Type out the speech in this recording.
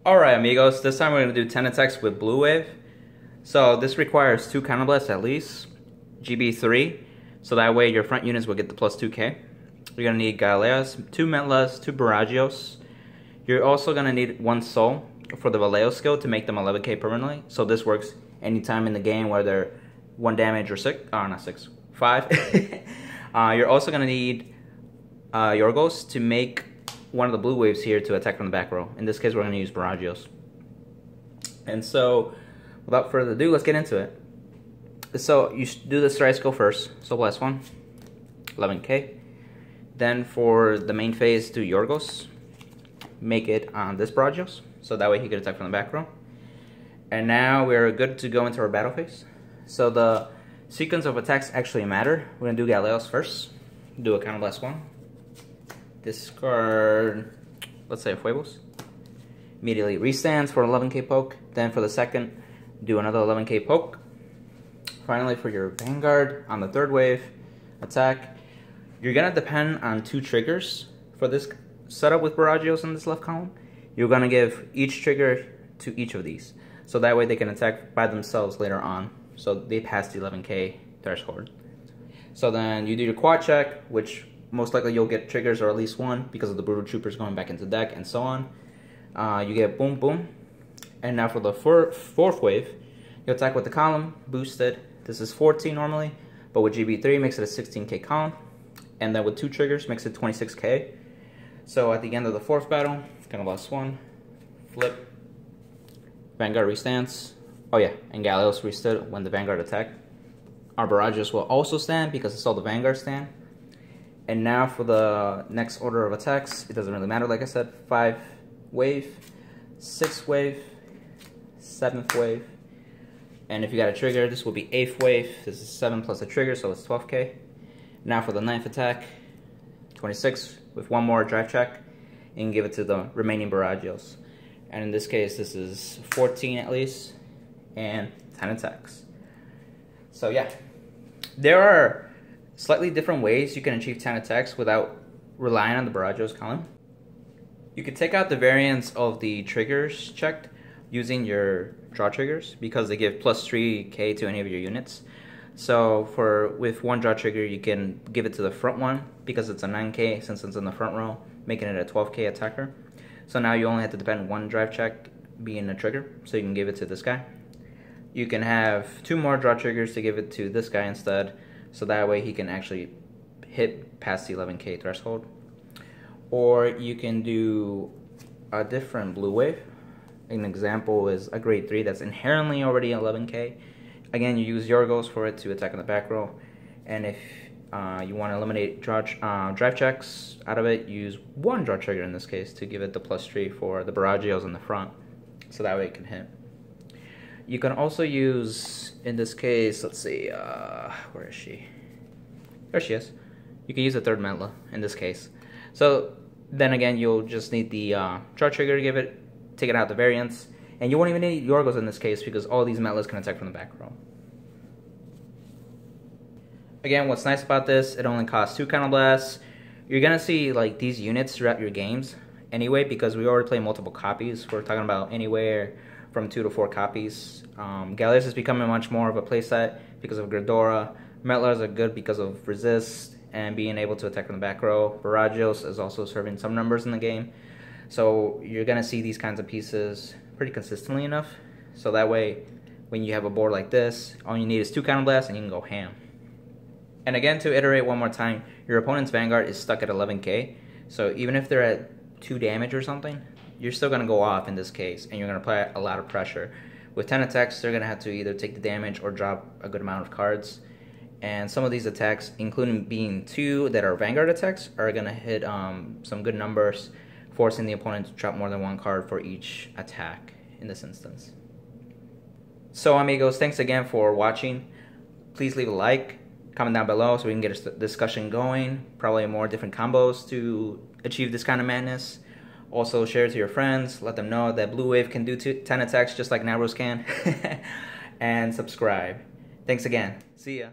Alright amigos, this time we're going to do 10 attacks with Blue Wave. So this requires 2 counterblasts at least, GB3, so that way your front units will get the plus 2k. You're going to need Galeas, 2 Metlas, 2 Baragios. You're also going to need 1 Soul for the Vallejo skill to make them 11k permanently. So this works anytime in the game where they're 1 damage or 5. You're also going to need Yorgos to make one of the blue waves here to attack from the back row. In this case, we're going to use Baragios. And so, without further ado, let's get into it. So, you do the strike skill first. So, blast 1, 11k. Then, for the main phase, do Yorgos. Make it on this Baragios, so that way he can attack from the back row. And now we're good to go into our battle phase. So, the sequence of attacks actually matter. We're going to do Galeos first. Do a counterblast 1. Discard, let's say, Fuegos. Immediately restands for 11k poke. Then for the second, do another 11k poke. Finally, for your Vanguard on the third wave attack, you're gonna depend on 2 triggers for this setup with Baragios in this left column. You're gonna give each trigger to each of these, so that way they can attack by themselves later on. So they pass the 11k threshold. So then you do your quad check, which most likely you'll get triggers or at least 1 because of the Brutal Troopers going back into deck and so on. You get boom boom. And now for the fourth wave, you attack with the column, boosted. This is 14 normally, but with GB3 makes it a 16k column. And then with 2 triggers makes it 26k. So at the end of the 4th battle, gonna blast 1, flip, Vanguard restands. Oh yeah, and Galeos restood when the Vanguard attacked. Our Baragios will also stand because it's all the Vanguard stand. And now for the next order of attacks, it doesn't really matter, like I said, 5 wave, 6 wave, 7th wave, and if you got a trigger, this will be 8th wave. This is 7 plus a trigger, so it's 12k. Now for the 9th attack, 26 with 1 more drive check, and give it to the remaining Baragios. And in this case, this is 14 at least, and 10 attacks. So yeah, there are slightly different ways you can achieve 10 attacks without relying on the Baragios column. You can take out the variance of the triggers checked using your draw triggers because they give plus 3k to any of your units. So with 1 draw trigger, you can give it to the front one because it's a 9k since it's in the front row, making it a 12k attacker. So now you only have to depend 1 drive check being a trigger, so you can give it to this guy. You can have 2 more draw triggers to give it to this guy instead, so that way he can actually hit past the 11k threshold. Or you can do a different blue wave. An example is a grade 3 that's inherently already 11k. Again, you use Yorgos for it to attack in the back row. And if you want to eliminate drive checks out of it, use 1 draw trigger in this case to give it the plus 3 for the Baragios in the front, so that way it can hit. You can also use, in this case, let's see, where is she? There she is. You can use a 3rd Metla in this case. So then again, you'll just need the draw trigger to give it, take it out the variance, and you won't even need Yorgos in this case because all these Metlas can attack from the back row. Again, what's nice about this, it only costs 2 counterblasts. You're gonna see like these units throughout your games anyway because we already play multiple copies. We're talking about anywhere from 2 to 4 copies. Galeas is becoming much more of a playset because of Gridora. Metlas are good because of resist and being able to attack from the back row. Baragios is also serving some numbers in the game. So you're gonna see these kinds of pieces pretty consistently enough. So that way, when you have a board like this, all you need is 2 counterblasts and you can go ham. And again, to iterate one more time, your opponent's Vanguard is stuck at 11k. So even if they're at 2 damage or something, you're still going to go off in this case, and you're going to apply a lot of pressure. With 10 attacks, they're going to have to either take the damage or drop a good amount of cards. And some of these attacks, including being 2 that are Vanguard attacks, are going to hit some good numbers, forcing the opponent to drop more than 1 card for each attack in this instance. So amigos, thanks again for watching. Please leave a like, comment down below so we can get a discussion going. Probably more different combos to achieve this kind of madness. Also, share it to your friends. Let them know that Blue Wave can do 10 attacks just like Naros can. And subscribe. Thanks again. See ya.